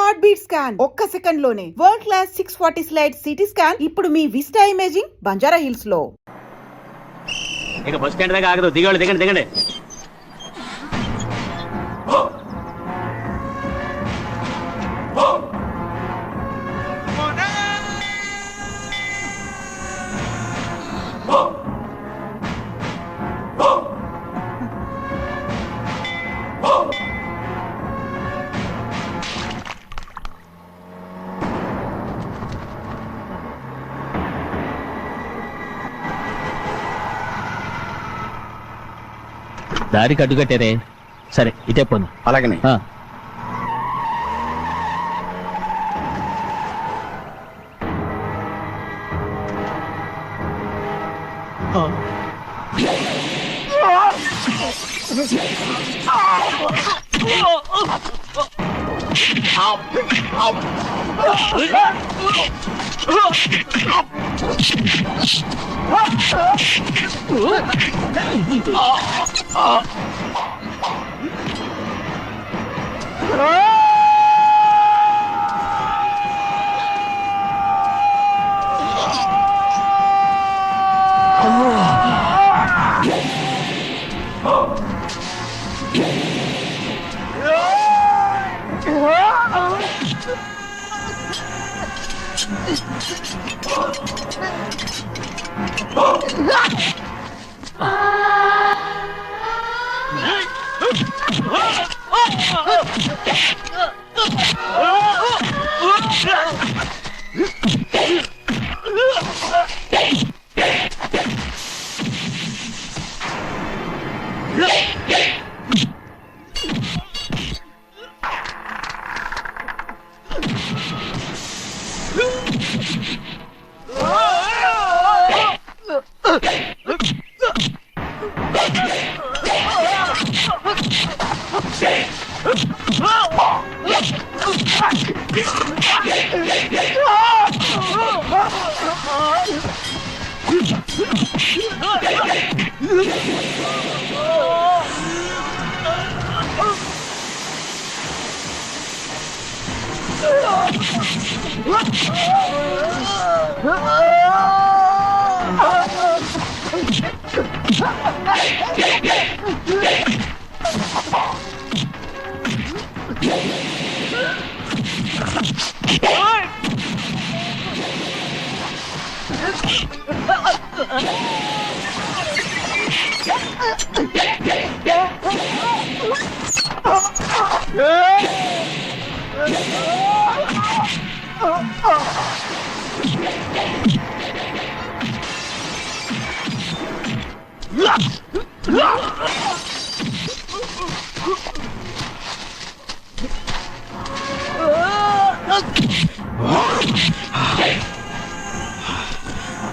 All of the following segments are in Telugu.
హార్ట్ బీట్ స్కాన్ ఒక్క సెకండ్ లోనే world class 640 slide CT scan ఇప్పుడు మీ విస్టా ఇమేజింగ్ బంజారా హిల్స్ లో. ఇక బస్ స్టాండ్ దాకా ఆగదు, దిగండి దిగండి దిగండి. దారికి అడ్డుకట్టారే, సరే ఇటే పోను. అలాగనే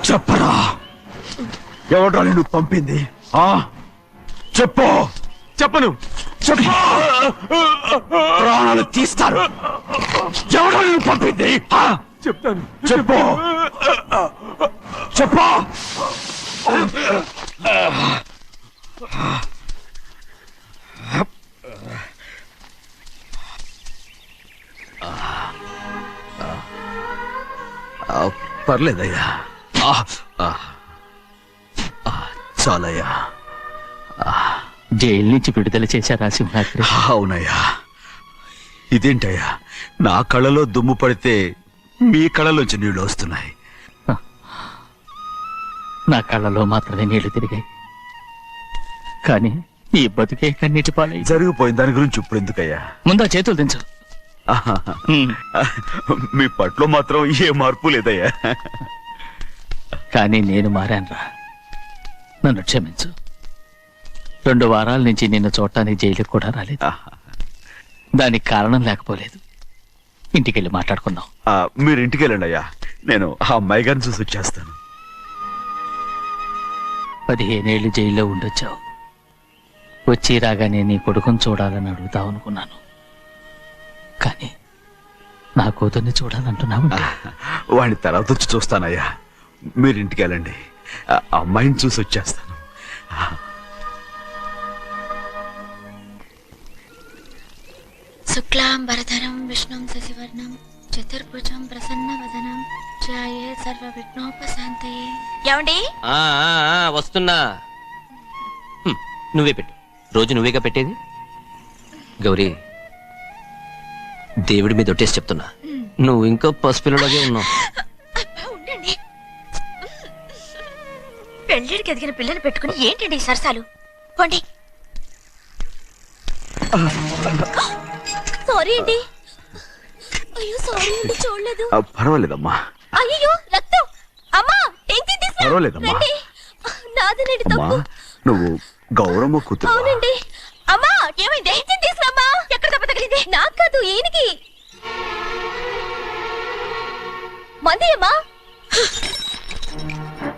చెప్పరా, ఎవడ్రా నిన్ను పంపింది? చెప్పు. చెప్పను. చెప్పు, ప్రాణాలు తీస్తారు. ఎవడ్రా నిన్ను పంపింది? చెప్తాను. చెప్పు. చెప్పు. పర్లేదయ్యా, చాలయ్యా. జైలు నుంచి విడుదల చేశారా సింహాద్రి? అవునయ్యా. ఇదేంటయ్యా, నా కళ్ళలో దుమ్ము పడితే మీ కళ్ళలోంచి నీళ్లు వస్తున్నాయి. నా కళ్ళలో మాత్రమే నీళ్లు తిరిగాయి, కానీ ఈ బతుకే కన్నీటి పాలై జరిగిపోయింది. దాని గురించి ఇప్పుడు ఎందుకయ్యా? ముందా చేతులు దించు. మీ పట్లో మాత్రం ఏ మార్పు లేదయ్యా. కానీ నేను మారానురా, నన్ను క్షమించు. 2 వారాల నుంచి నిన్ను చూడటానికి జైలుకి కూడా రాలేదు. దానికి కారణం లేకపోలేదు. ఇంటికెళ్ళి మాట్లాడుకుందాం. మీరు ఇంటికి వెళ్ళండి అయ్యా, నేను ఆ అమ్మాయి గారిని చూసి వచ్చేస్తాను. 15 ఏళ్ళు జైల్లో ఉండొచ్చావు. వచ్చి రాగానే నీ కొడుకుని చూడాలని అడుగుతావు అనుకున్నాను, కానీ నా కూతుర్ని చూడాలంటున్నావు. వాడిని తర్వాత వచ్చి చూస్తానయ్యా, మీరు ఇంటికి వెళ్ళండి. అమ్మాయిని చూసి వచ్చేస్తాను. శుక్లాంబరధరం విష్ణుం శశివర్ణం చతుర్భుజం ప్రసన్నవదనం ధ్యాయే సర్వ విఘ్నోపశాంతయే. ఏమండి? వస్తున్నా. నువ్వే పెట్టు. రోజు నువ్వేగా పెట్టేది. గౌరీ, దేవుడి మీద ఒట్టేసి చెప్తున్నా, నువ్వు ఇంకా పసిపిల్లలాగే ఉన్నావు. ఉండండి. పెళ్ళిడికి ఎదిగిన పిల్లలు పెట్టుకుని ఏంటండి ఈ సరసాలు? పోండి. సారీ అండి. అయ్యో సారీ అండి, చూడలేదు. పర్వాలేదమ్మా. అయ్యో రక్తం. అమ్మా ఏంటి తీసుకురా? పర్వాలేదమ్మా. నాదనండి అమ్మా, తప్పు. నువ్వు గౌరమ్మ కూతురు. అవునండి. అమ్మా ఏమైంది? ఏంటి తీసుకురామ్మా? ఎక్కడ దెబ్బ తగిలింది? నాకు కాదు, ఈయనకి. మంది అమ్మా.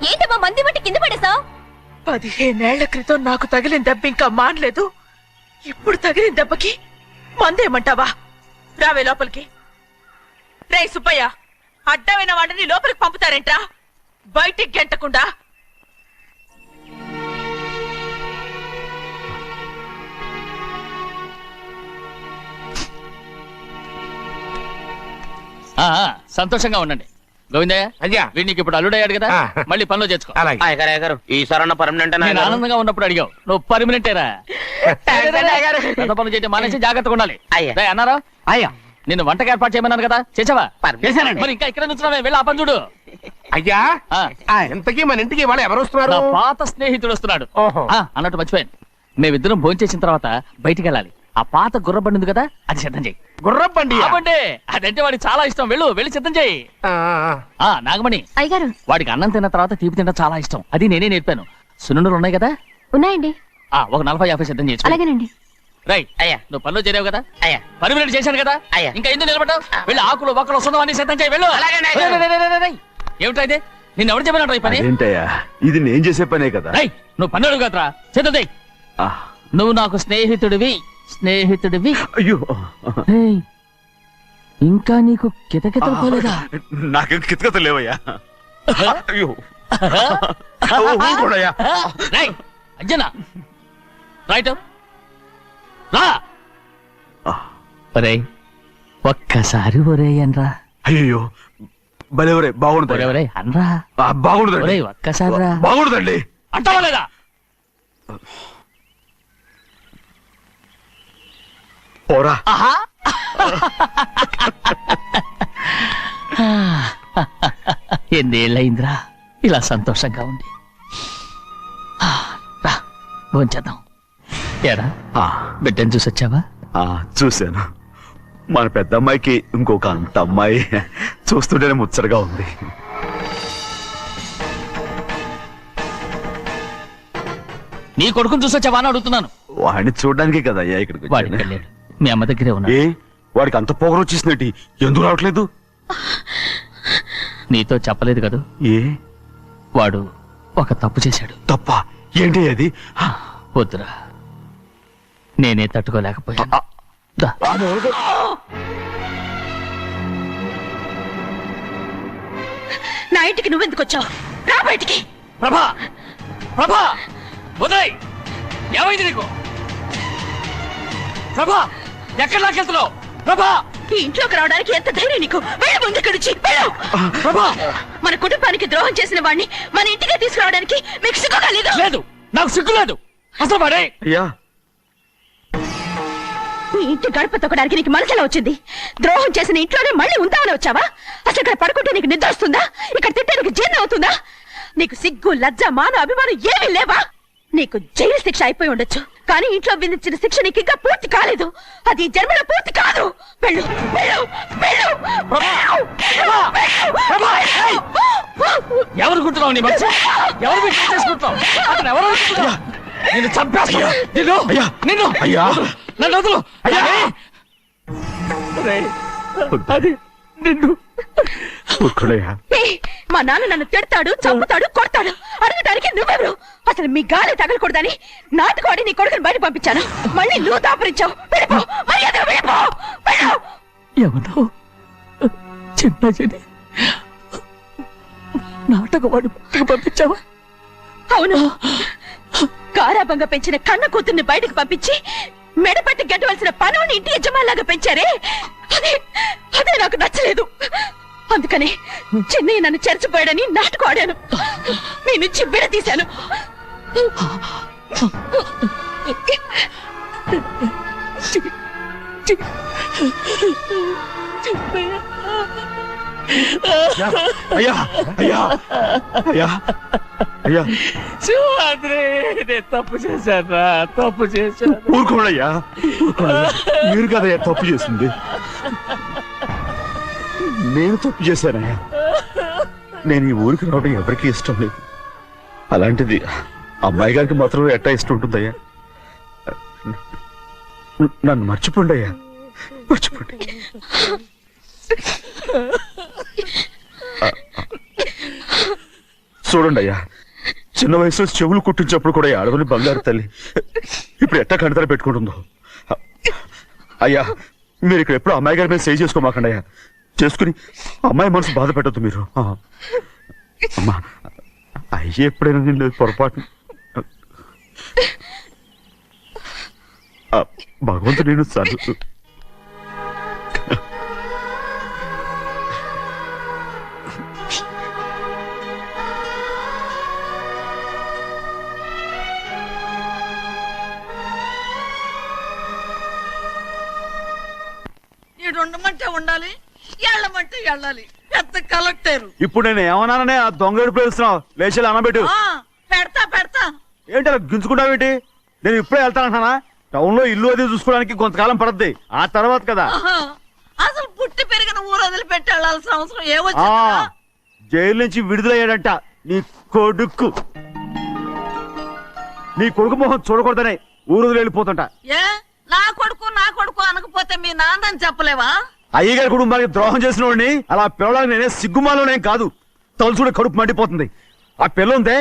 ఏంటమ్మా మంది మట్టి కింద పడేసావు? 15 ఏళ్ల క్రితం నాకు తగిలిన దెబ్బ ఇంకా మానలేదు. ఇప్పుడు తగిలిన దెబ్బకి మందేమంటావా? రావే లోపలికి. రే సుబ్బయ్య, అడ్డమైన వాడిని లోపలికి పంపుతారేంట్రా? బయటికి గెంటకుండా. సంతోషంగా ఉండండి. గోవిందయ్య, అయ్యా, వీడికి ఇప్పుడు అల్లుడయ్యాడు కదా, మళ్ళీ పనిలో చేర్చుకో. ఈ సరణ పర్మనెంట్ నేను ఆనందంగా ఉన్నప్పుడు అడిగావు, నువ్వు పర్మనెంటేరా? పెద్ద పనులు చేయడం మానేసి జాగ్రత్తగా ఉండాలి. రేయ్ అన్నారా? అయ్యా, నిన్ను వంటకి ఏర్పాటు చేయమన్నాను కదా, చేసావా? చేశానండి. మరి ఇంకా ఇక్కడ నుంచున్నావే, వెళ్ళి ఆ పని చూడు. అయ్యా, ఇంతకీ మన ఇంటికి వాళ్ళు ఎవరు వస్తున్నారు? నా పాత స్నేహితుడు వస్తున్నాడు. ఓహో. అన్నట్టు మర్చిపోయాను, మేమిద్దరం భోంచేసిన తర్వాత బయటికి వెళ్ళాలి. ఆ పాత గుర్రబండి ఉంది కదా, అది సిద్ధం చేయి. గుర్రబండి? అవండి, అదంటే వాడికి చాలా ఇష్టం. వెళ్ళి సిద్ధం చేయి. నాగమణి, అయ్యగారు వాడికి అన్నం తిన్న తర్వాత తీపి తినడం చాలా ఇష్టం. అది నేనే నేర్పాను. సున్నుండలు ఉన్నాయి కదా? ఉన్నాయండి. ఒక 40-50 సిద్ధం చేయొచ్చు. అలాగేనండి. రైట్. అయ్యా, నువ్వు పనిలో చేరావు కదా, అయ్యా, పర్మినెంట్ చేశాను కదా, అయ్యా, ఇంకా ఎందుకు నిలబడ్డావు? వెళ్ళి ఆకులు ఒక్కలు వస్తుందో అన్ని సిద్ధం చేయి. వెళ్ళు. ఏమిటైతే నిన్ను ఎవరు చెప్పినట్టు ఈ పని? ఏంటయ్యా, ఇది నేను చేసే పనే కదా. రై, నువ్వు పని అడుగు కదరా, సిద్ధం చేయి. నువ్వు నాకు స్నేహితుడివి. అయ్యో, ఏయ్, ఇంకా నీకు కితకితలు పోలేదా? నాకేం కితకత లేవయ్యా. అయ్యో, ఊరుకోడయ్యా. రై అంజనా, రైట్ రా. ఒరేయ్, ఒక్కసారి ఒరేయ్ అనరా. అయ్యో, భలే ఒరే, బాగుంటుంది. ఒరేయ్ అనరా. బాగుండదండి. ఒరేయ్ ఒక్కసారి రా. బాగుండదండి. అంటావా లేదా? ఓరా. ఎన్నేళ్ళయిందిరా ఇలా సంతోషంగా ఉంది. రా భోంచేద్దాం. ఏరా, బిడ్డను చూసొచ్చావా? చూశాను. మన పెద్ద అమ్మాయికి ఇంకొక అంత అమ్మాయి. చూస్తుంటేనే ముచ్చటగా ఉంది. నీ కొడుకుని చూసొచ్చావా అని అడుగుతున్నాను. వాడిని చూడడానికి కదా అయ్యా ఇక్కడికి వాడికి వచ్చాను. వెళ్ళాడు, మీ అమ్మ దగ్గరే ఉన్నాడు. ఏ, వాడికి అంత పొగరు వచ్చేసినట్టు ఎందుకు రావట్లేదు? నీతో చెప్పలేదు కదా, ఏ వాడు ఒక తప్పు చేశాడు. తప్ప ఏంటి అది? వద్దురా, నేనే తట్టుకోలేకపోయాను. దా. నా ఇంటికి నువ్వెందుకు వచ్చావు? రా బయటికి. ప్రభా, ప్రభా, ఉదయ్, ఏమైంది నీకు? ప్రభా, ఎక్కడ లాకెళ్తున్నావు? ప్రభా, ఈ ఇంట్లోకి రావడానికి ఎంత ధైర్యం నీకు? వెళ్ళు ముందు ఇక్కడి నుంచి, వెళ్ళు. ప్రభా, మన కుటుంబానికి ద్రోహం చేసిన వాడిని మన ఇంటికి తీసుకురావడానికి మీకు సిగ్గుగా లేదు? లేదు, నాకు సిగ్గు లేదు అసలు. వాడే అయ్యా, ఈ ఇంటి గడప తొక్కడానికి నీకు మనసులో వచ్చింది. ద్రోహం చేసిన ఇంట్లోనే మళ్ళీ ఉందామని వచ్చావా? అసలు ఇక్కడ పడుకుంటే నీకు నిద్ర వస్తుందా? ఇక్కడ తింటే నీకు జీర్ణం అవుతుందా? నీకు సిగ్గు, లజ్జ, మాన, అభిమానం ఏమీ లేవా? నీకు జైలు శిక్ష అయిపోయి ఉండొచ్చు, కానీ ఇంట్లో విధించిన శిక్ష నీకు ఇంకా పూర్తి కాలేదు. అది జన్మలో పూర్తి కాదు. వెళ్ళు, వెళ్ళు, వెళ్ళు. ఎవరు కుట్టున్నావు? నీ మంచి ఎవరు మీరు చేసుకుంటున్నావు? అతను ఎవరు అనుకుంటున్నావు? నిన్ను చంపేస్తా. నిన్ను అయ్యా, నన్ను వదులు. అది నిన్ను. మా నాన్న నన్ను తిడతాడు, చంపుతాడు, కొడతాడు. అడగడానికి నువ్వెవరు? అసలు మీ గాలి తగలకూడదని నాటుకోడి నీ కొడుకుని బయట పంపించాను. మళ్ళీ నువ్వు దాపరించావు. వెళ్ళిపో, మర్యాదగా వెళ్ళిపో, వెళ్ళు. ఎవరో చిన్న చెడి నాటకవాడు పంపించావా? అవును, గారాబంగా పెంచిన కన్న కూతుర్ని బయటకు పంపించి మెడపట్టి గెట్టవలసిన పనుని ఇంటి యజమానిలాగా పెంచారే అదే నాకు నచ్చలేదు. అందుకని చిన్నయ్య నన్ను చెరచిపోయాడని నాటకం ఆడాను. మీ నుంచి విడదీశాను. అయ్యా అయ్యా అయ్యా అయ్యా శివాద్రి, నేను తప్పు చేశాను, తప్పు చేశాను. ఊరుకోడయ్యా, మీరు కదయ్యా తప్పు చేసింది. నేను తప్పు చేశానయ్యా. నేను ఈ ఊరికి రావడం ఎవరికి ఇష్టం లేదు. అలాంటిది అమ్మాయి గారికి మాత్రం ఎట్టా ఇష్టం ఉంటుందయ్యా. నన్ను మర్చిపోండి అయ్యా, మర్చిపోండి. చూడండి అయ్యా, చిన్న వయసులో చెవులు కుట్టించినప్పుడు కూడా ఆడవని బంగారు తల్లి ఇప్పుడు ఎట్టా కంటతర పెట్టుకుంటుందో. అయ్యా, మీరు ఇక్కడ ఎప్పుడు అమ్మాయి గారి మీద సేవ్ చేసుకోమాకండి అయ్యా. చేసుకుని అమ్మాయి మనసు బాధ పెట్టద్దు మీరు. అమ్మా, అయ్యే ఎప్పుడైనా నేను పొరపాటు భగవంతుడు నేను చదువు ఉండమంటే ఉండాలి, ఎళ్ళమంటే వెళ్ళాలి. పెద్ద కలెక్టర్. ఇప్పుడు నేను ఏమన్నాననే ఆ దొంగడు పేరుస్తున్నావు. లేచి అనబెట్టు. పెడతా పెడతా. ఏంటి అలా గించుకుంటావేంటి? నేను ఇప్పుడే వెళ్తానంటున్నా. టౌన్ లో ఇల్లు అది చూసుకోవడానికి కొంతకాలం పడద్ది. ఆ తర్వాత కదా. అసలు పుట్టి పెరిగిన ఊరు వదిలిపెట్టి వెళ్ళాల్సిన అవసరం ఏమొచ్చింది? జైలు నుంచి విడుదలయ్యాడంట నీ కొడుకు. నీ కొడుకు మొహం చూడకూడదనే ఊరు వదిలి వెళ్ళిపోతుంట. ఏ నా కొడుకు అనకపోతే మీ నాన్నని చెప్పలేవా? అయ్యగారి కుటుంబానికి ద్రోహం చేసిన వాడిని అలా పిల్లడానికి నేనే సిగ్గుమాలోనేం కాదు. తలుచుకుంటే కడుపు మండిపోతుంది. ఆ పిల్లందే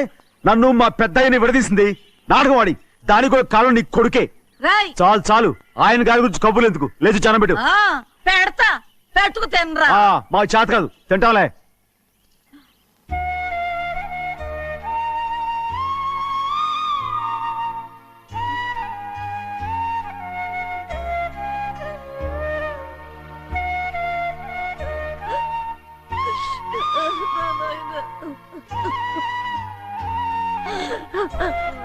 నన్ను మా పెద్దయ్యని విడదీసింది. నాటకం ఆడి దానికి కూడా కాలం నీ కొడుకే. చాలు చాలు, ఆయన గారి గురించి కబుర్లు ఎందుకు? లేచి చానం పెట్టు. పెడతా, పెట్టుకు తినరా. మాకు చేత కాదు, తింటాంలే.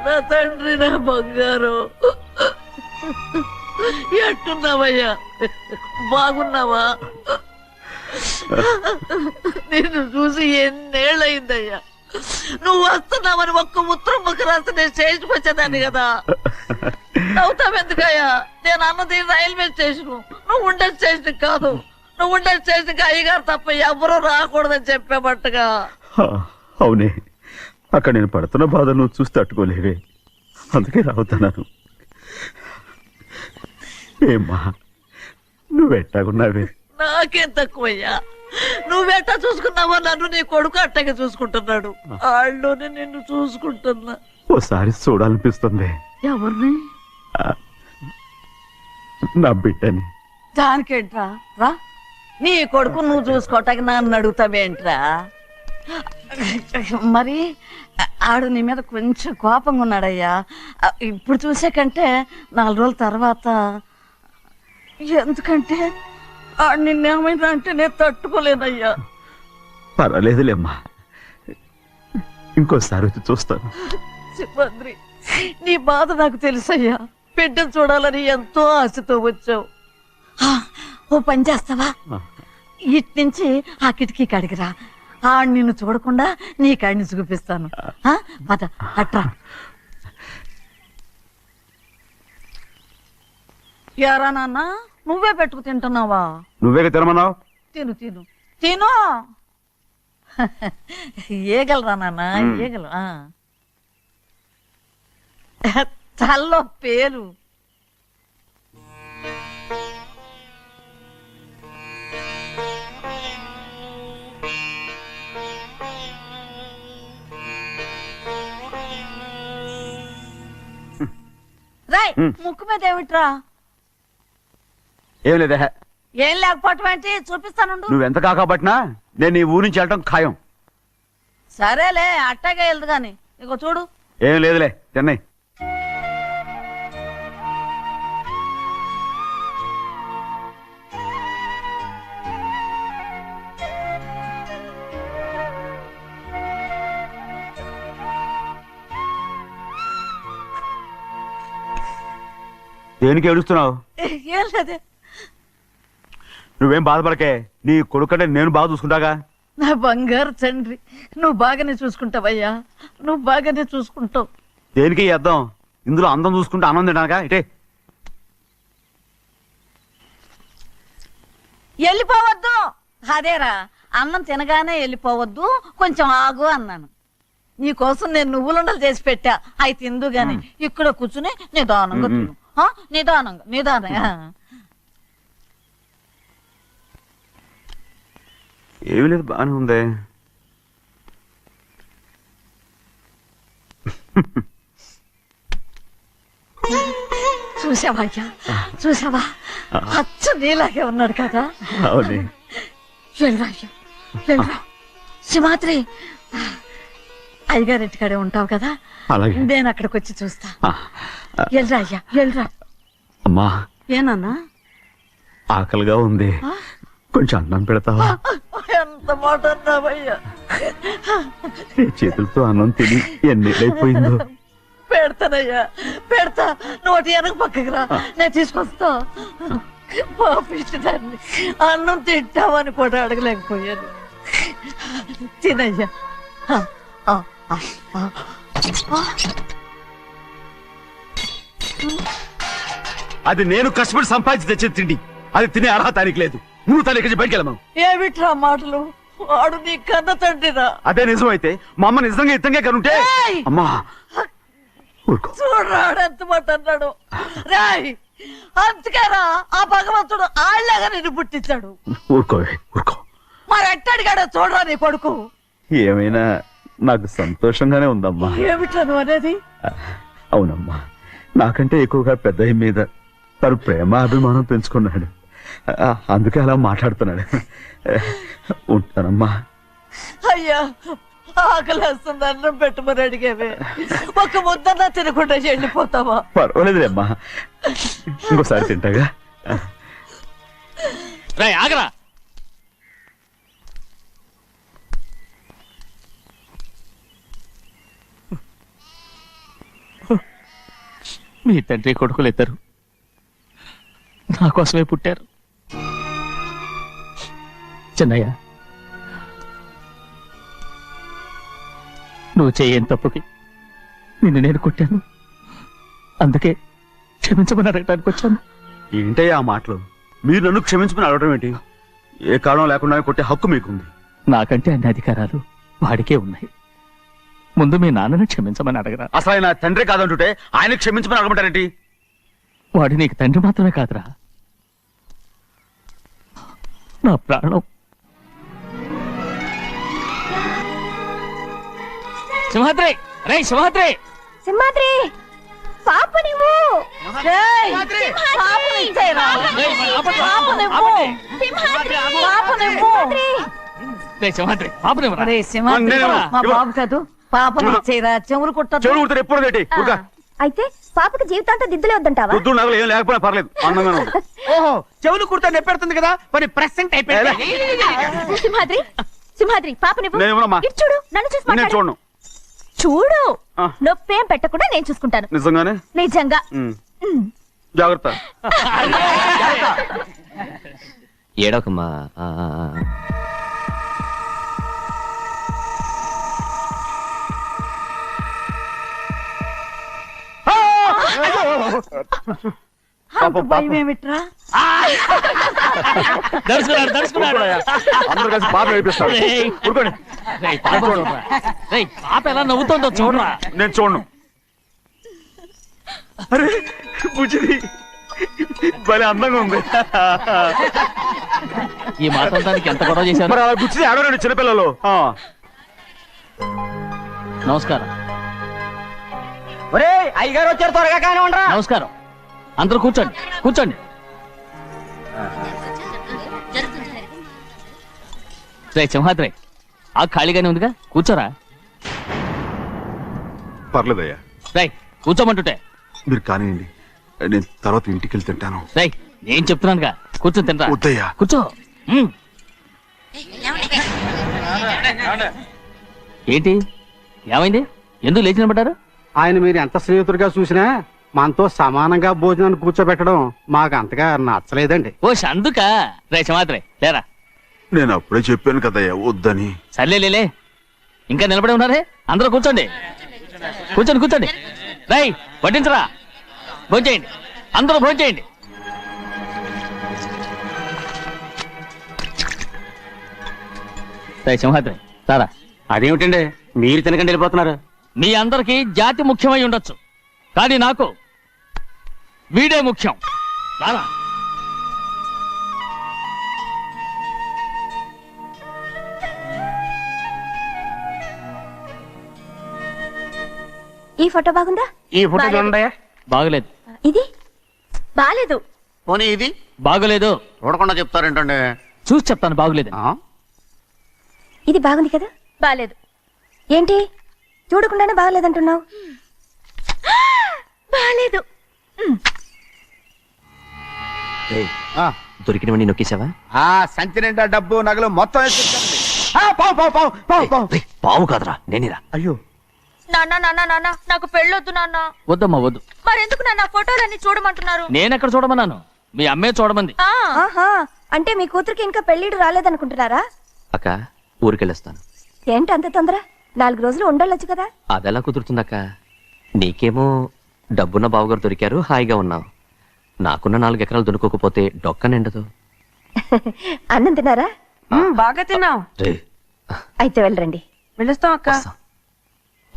నా తండ్రి, నా బంగారు, ఎట్టున్నావయ్యా? బాగున్నావా? నిన్ను చూసి ఎన్నేళ్ళయిందయ్యా. నువ్వు వస్తున్నావని ఒక్క ఉత్తరం ముక్క రాస్తే నేను స్టేషన్కి వచ్చేదాన్ని కదా. నవ్వుతావెందుకయ్యా? నేను అన్నది రైల్వే స్టేషన్, నువ్వు ఉండే స్టేషన్ కాదు. నువ్వు ఉండే స్టేషన్కి అయ్యగారు తప్ప ఎవరూ రాకూడదని చెప్పేమట్టుగా. అవునే, అక్కడ నేను పడుతున్న బాధ నువ్వు చూసి తట్టుకోలేవే, అందుకే రావుతున్నాను. ఏమ్మా, నువ్వెట్టాగున్నావే? నాకేం తక్కువయ్యా. నువ్వెట్టా చూసుకున్నావో నన్ను నీ కొడుకు అట్టగా చూసుకుంటున్నాడు. వాళ్ళలోనే నిన్ను చూసుకుంటున్నా. ఓసారి చూడాలనిపిస్తుంది. ఎవరిని? నా బిడ్డని. దానికేంట్రా? రా, నీ కొడుకు నువ్వు చూసుకోవటానికి నన్ను అడుగుతావేంట్రా? మరి ఆడు నీ మీద కొంచెం కోపంగా ఉన్నాడయ్యా. ఇప్పుడు చూసే కంటే 4 రోజుల తర్వాత. ఎందుకంటే ఆడు నిన్నేమైనా అంటే నేను తట్టుకోలేదయ్యా. పర్వాలేదులేమ్మా, ఇంకోసారి వచ్చి చూస్తాను. శివంద్రి, నీ బాధ నాకు తెలుసయ్యా. బిడ్డను చూడాలని ఎంతో ఆశతో వచ్చావు. ఓ పని చేస్తావా? ఇటు నుంచి ఆ కిటికీ కాడికిరా. ఆడు నిన్ను చూడకుండా నీ కాడిని చూపిస్తాను. పద అట్రా. యారా నాన్న, నువ్వే పెట్టుకు తింటున్నావా? నువ్వేగా తినమన్నావు. తిను తిను తిను. ఏగలరా నాన్న, ఏగలు. తల్లో పేరు. రాయ్, ముక్కు మీద ఏమిట్రా? ఏం లేదే. ఏం లేకపోవటం ఏంటి? చూపిస్తాను. నువ్వెంత కాకపట్టినా నేను ఈ ఊరి నుంచి వెళ్ళటం ఖాయం. సరేలే, అట్టాగే వెళ్దు గాని. ఇగో చూడు. ఏం లేదులే, తిన్నాయి. దేనికి ఏడుస్తున్నావు? ఏం లేదే. నువ్వేం బాధపడకే, నీ కొడుకంటే నేను బాగా చూసుకుంటాగా. నా బంగారు తండ్రి, నువ్వు బాగానే చూసుకుంటావయ్యా, నువ్వు బాగానే చూసుకుంటావు. దేనికి ఈ అద్దం? ఇందులో అందం చూసుకుంటే ఆనందం తినాగా. ఇటే వెళ్ళిపోవద్దు. అదేరా, అన్నం తినగానే వెళ్ళిపోవద్దు, కొంచెం ఆగు అన్నాను. నీకోసం నేను నువ్వులుండలు చేసి పెట్టా, అవి తిందు గాని ఇక్కడ కూర్చుని నిదానంగా తిను. నిదానంగా. ఏమీ లేదు, బాగానే ఉంది. చూసావా అయ్యా, చూసావా? అచ్చు నీలాగే ఉన్నాడు కదా. అవునే. వెళ్ళరా అయ్యా, వెళ్ళరా. సింహాద్రి, అయ్యగారింటికాడే ఉంటావు కదా, అలాగే. నేను అక్కడికి వచ్చి చూస్తా. వెళ్ళరా అయ్యా, వెళ్ళరా. అమ్మా, ఏనన్నా? ఆకలిగా ఉంది, కొంచెం అన్నం పెడతావా? ఎంత మాట అన్నావయ్యా. నీ చేతులతో అన్నం తిని ఎన్నిళ్ళైపోయిందో. పెడతానయ్యా, పెడతా. నోటి వెనక పక్కకి రా, నేను తీసుకొస్తా. పాపిస్తాన్ని అన్నం తింటావని కూడా అడగలేకపోయాను. తినయ్యా. అది నేను కష్టపడి సంపాదించి తెచ్చిన తిండి, అది తినే అర్హత ఆయనకి లేదు. నువ్వు తన ఇక్కడి బయటికి వెళ్ళమను. ఏమిట్రా మాటలు? వాడు నీ కన్న తండ్రిరా. అదే నిజం అయితే మా అమ్మ నిజంగా ఇతంగా కనుంటే. అమ్మా ఊరుకో. చూడరాడు ఎంత మాట అన్నాడు. రాయ్, అందుకేరా ఆ భగవంతుడు ఆళ్ళగా నిన్ను పుట్టించాడు. ఊరుకోవే, ఊరుకో. మరి ఎట్టడిగాడో చూడరా నీ కొడుకు. ఏమైనా నాకు సంతోషంగానే ఉందమ్మా. ఏమిట్రా నువ్వు అనేది? అవునమ్మా, నాకంటే ఎక్కువగా పెద్ద మీద తను ప్రేమ అభిమానం పెంచుకున్నాడు, అందుకే అలా మాట్లాడుతున్నాడు. ఉంటానమ్మా. అయ్యా, ఆకలేస్తుంది, అన్నం పెట్టమని అడిగేవే, ఒక ముద్దన్నా తినకుండా వెళ్ళిపోతావా? పర్వాలేదులేమ్మా, ఇంకోసారి తింటాగా. రేయ్ ఆగరా. మీ తండ్రి కొడుకులు ఇద్దరు నా కోసమే పుట్టారు. చిన్నయ్య, నువ్వు చేయని తప్పుకి నిన్ను నేను కొట్టాను, అందుకే క్షమించమని అడగడానికి వచ్చాను. ఏంటయ్యా ఆ మాటలు? మీరు నన్ను క్షమించమని అడగడం ఏంటి? ఏ కారణం లేకుండా కొట్టే హక్కు మీకుంది. నాకంటే అన్ని అధికారాలు వాడికే ఉన్నాయి. ముందు మీ నాన్నని క్షమించమని అడగరా. అసలు ఆయన తండ్రి కాదంటుంటే ఆయన క్షమించమని అడగమంటారేంటి? వాడు నీకు తండ్రి మాత్రమే కాదురా, నా ప్రాణం. సింహాద్రి, రే సింహాద్రి. సింహాద్రి, పాప నువ్వు. ఏయ్, పాపని ఇచ్చేయరా. రేయ్, ఆపండి, పాపనివ్వు. ఆపండి. పాపనివ్వు. రే సింహాద్రి, పాపనివ్వరా. ఒరేయ్ సింహాద్రి, నేనేమో, మా ఇవ్వ. బాబు కాదు, పాపని ఇచ్చేయరా. చెవులు కుట్టదు. చెవులు కుడితే ఎప్పుడు ఏంటి? ఊరుగా. అయితే పాపకి జీవితాంతం దిద్దులే వద్దంటావా? పొద్దు నగలు ఏం లేకపోయినా పర్లేదు, అందంగానే ఉంది. ఓహో, చెవులు కుర్తా నెప్పెడుతుంది కదా, మరి ప్రెసెంట్ అయిపోయింది. సింహాద్రి, సింహాద్రి, పాప నువ్వు. నేను ఇవ్వనమ్మా. ఇటు చూడు, నన్ను చూసి నేను మాట్లాడు. చూడను. చూడు, ఆ. నొప్పేం పెట్టకుండా నేను చూసుకుంటాను. నిజంగానే? నిజంగా. జాగ్రత్త. ఏడవకమ్మా. అంత భయం ఏమిట్రా? దర్శకున్నాడు, దర్శకున్నాడు. అందరూ కలిసి పాప నడిపిస్తారు. రేయ్. ఊరుకోండి. రేయ్, పాప చూడరా. రేయ్, పాప ఎలా నవ్వుతుందో చూడరా. నేను చూడను. అరే బుజ్జిది భలే అందంగా ఉంది. ఈ మాట్లాడడానికి ఎంత గొడవ చేశారు. మరి అలా బుజ్జిది ఆడవారండి చిన్నపిల్లలు. నమస్కారం. ఒరే, అయ్యగారు వచ్చారు, త్వరగా కానీ ఉండరా. నమస్కారం. అందరూ కూర్చోండి, కూర్చోండి. రే సింహాద్రి, ఆ ఖాళీగానే ఉందిగా, కూర్చోరా. పర్లేదయ్యా, రై కూర్చోమంటుంటే. మీరు కానివ్వండి, నేను తర్వాత ఇంటికి వెళ్ళి తింటాను. రై నేను చెప్తున్నానుగా, కూర్చొని తింటా. వద్దయ్యా. కూర్చో. ఏంటి ఏమైంది? ఎందుకు లేచి నిలబడ్డారు? ఆయన మీరు ఎంత స్నేహితుడిగా చూసినా మనతో సమానంగా భోజనాన్ని కూర్చోబెట్టడం మాకు అంతగా నచ్చలేదండి. ఓ అందుక రేషమాత్రే లేరా. నేను అప్పుడే చెప్పాను కదయ్యా వద్దని. సర్లేలే ఇంకా నిలబడి ఉన్నారే, అందరూ కూర్చోండి కూర్చోండి కూర్చోండి. రై వడ్డించరా, భోంచేయండి, అందరూ భోంచేయండి. రై సింహాద్రి సారా. అదేమిటండి మీరు తినకండి వెళ్ళిపోతున్నారు? మీ అందరికీ జాతి ముఖ్యమై ఉండొచ్చు, కానీ నాకు వీడే ముఖ్యం. రారా. ఈ ఫోటో బాగుందా? ఈ ఫోటో చూడండి. బాగలేదు. ఇది బాలేదు. పోనీ ఇది బాగలేదు. చూడకుండా చెప్తారేంటండి? చూసి చెప్తాను బాగలేదు. ఇది బాగుంది కదా? బాలేదు. ఏంటి చూడకుండానే బాగలేదంటున్నావు? బాలేదు. దొరికినవన్నీ నొక్కేసావా? సంచి నిండా డబ్బు నగలు మొత్తం పావు పావు పావు పావు పావు. పావు కాదురా, నేనేరా. అయ్యో నాన్న నాన్న నాన్న నాకు పెళ్ళొద్దు నాన్న. వద్దమ్మా వద్దు. మరెందుకు నాన్న ఫోటోలన్నీ చూడమంటున్నారు? నేనెక్కడ చూడమన్నాను, మీ అమ్మే చూడమంది. ఆహా, అంటే మీ కూతురికి ఇంకా పెళ్ళిడు రాలేదనుకుంటున్నారా? అక్క ఊరికెళ్ళొస్తాను. ఏంటి అంత తొందర? 4 రోజులు ఉండొచ్చు కదా. అదెలా కుదురుతుందక్క? నీకేమో డబ్బున్న బావగారు దొరికారు, హాయిగా ఉన్నావు. నాకున్న 4 ఎకరాలు దొరుకోకపోతే డొక్క నిండదు. అన్నం తిన్నారా? బాగా తిన్నావు. రే అయితే వెళ్ళరండి. వెళ్ళొస్తాం అక్క.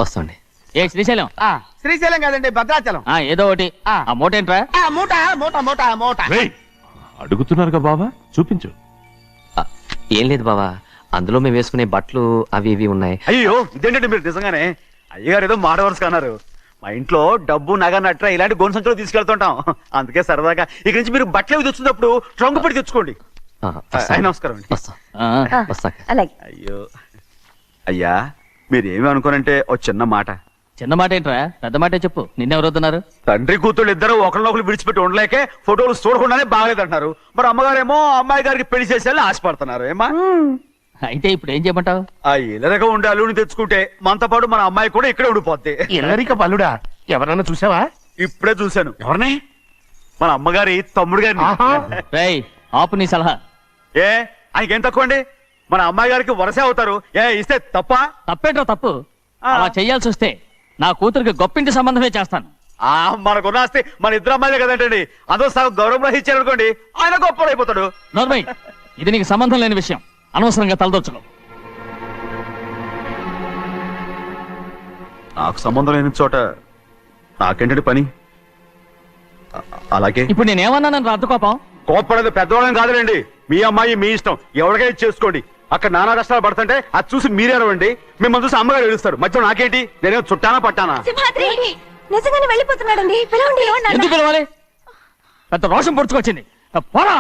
వస్తాండి. ఏ శ్రీశైలం, శ్రీశైలం కాదండి, భద్రాచలం. ఏదో ఒకటి. ఆ మూట ఏంట్రా? మూట మూట మూట మూట. అడుగుతున్నారుగా బావా, చూపించు. ఆ, ఏం లేదు బావా, అందులో మేము వేసుకునే బట్టలు అవి ఇవి ఉన్నాయి. అయ్యో ఇదేంటంటే మీరు నిజంగానే అయ్యగారు ఏదో మాడవర్స్ కన్నారు. మా ఇంట్లో డబ్బు నగ నట్ర ఇలాంటి గోను సంచులు తీసుకెళ్తుంటాం. అందుకే సరదాగా ఇక్కడి నుంచి మీరు బట్టలు తెచ్చుకున్నప్పుడు ట్రంక్ పెట్టి తెచ్చుకోండి. నమస్కారం అండి. వస్తా వస్తాక. అలాగే. అయ్యో అయ్యా, మీరు ఏమి అనుకోనంటే ఓ చిన్న మాట. చిన్న మాట ఏంట్రా, పెద్ద మాటే చెప్పు. నిన్నెవరు వద్దన్నారు? తండ్రి కూతుళ్ళు ఇద్దరు ఒకరినొకరు విడిచిపెట్టి ఉండలేకే ఫోటోలు చూడకుండానే బాగలేదంటున్నారు. మరి అమ్మగారేమో అమ్మాయి గారికి పెళ్లి చేసేయాలని ఆశపడుతున్నారు. ఏమా అయితే ఇప్పుడు ఏం చేయమంటావు? ఆ ఇలరగా ఉండే అల్లుని తెచ్చుకుంటే మనతో పాటు మన అమ్మాయి కూడా ఇక్కడే ఉండిపోద్ది. ఇల్లరిక పల్లుడా? ఎవరన్నా చూసావా? ఇప్పుడే చూశాను. ఎవరిని? మన అమ్మగారి తమ్ముడు గారిని. రేయ్ ఆపు నీ సలహా. ఏ ఆయనకేం తక్కువ అండి? మన అమ్మాయి గారికి వరసే అవుతారు. ఏ ఇస్తే తప్ప? తప్పేంట్రా తప్పు? అలా చెయ్యాల్సి వస్తే నా కూతురికి గొప్పింటి సంబంధమే చేస్తాను. మనకున్న ఆస్తి మన ఇద్దరు అమ్మాయిలే కదంటండి. అదో సగం గౌరవం ఇచ్చారనుకోండి, ఆయన గొప్పడు అయిపోతాడు. నోర్మై, ఇది నీకు సంబంధం లేని విషయం, అనవసరంగా తలదొచ్చుకో. నాకు సంబంధం లేని చోట నాకేంటండి పని? అలాగే ఇప్పుడు నేనేమన్నానని రద్దు కోపం? కోప్పడేది పెద్దవాళ్ళని కాదులేండి. మీ అమ్మాయి మీ ఇష్టం, ఎవరికైనా చేసుకోండి. అక్కడ నానా కష్టాలు పడుతుంటే అది చూసి మీరేరవండి. మిమ్మల్ని చూసి అమ్మగారు ఏడుస్తారు. మధ్యలో నాకేంటి? నేనేం చుట్టానా పట్టానా? సింహాద్రి నిజంగానే వెళ్ళిపోతున్నాడండి. పిలవండి. ఎందుకు పిలవాలి? పెద్ద రోషం పొడుచుకొచ్చింది. పోరా.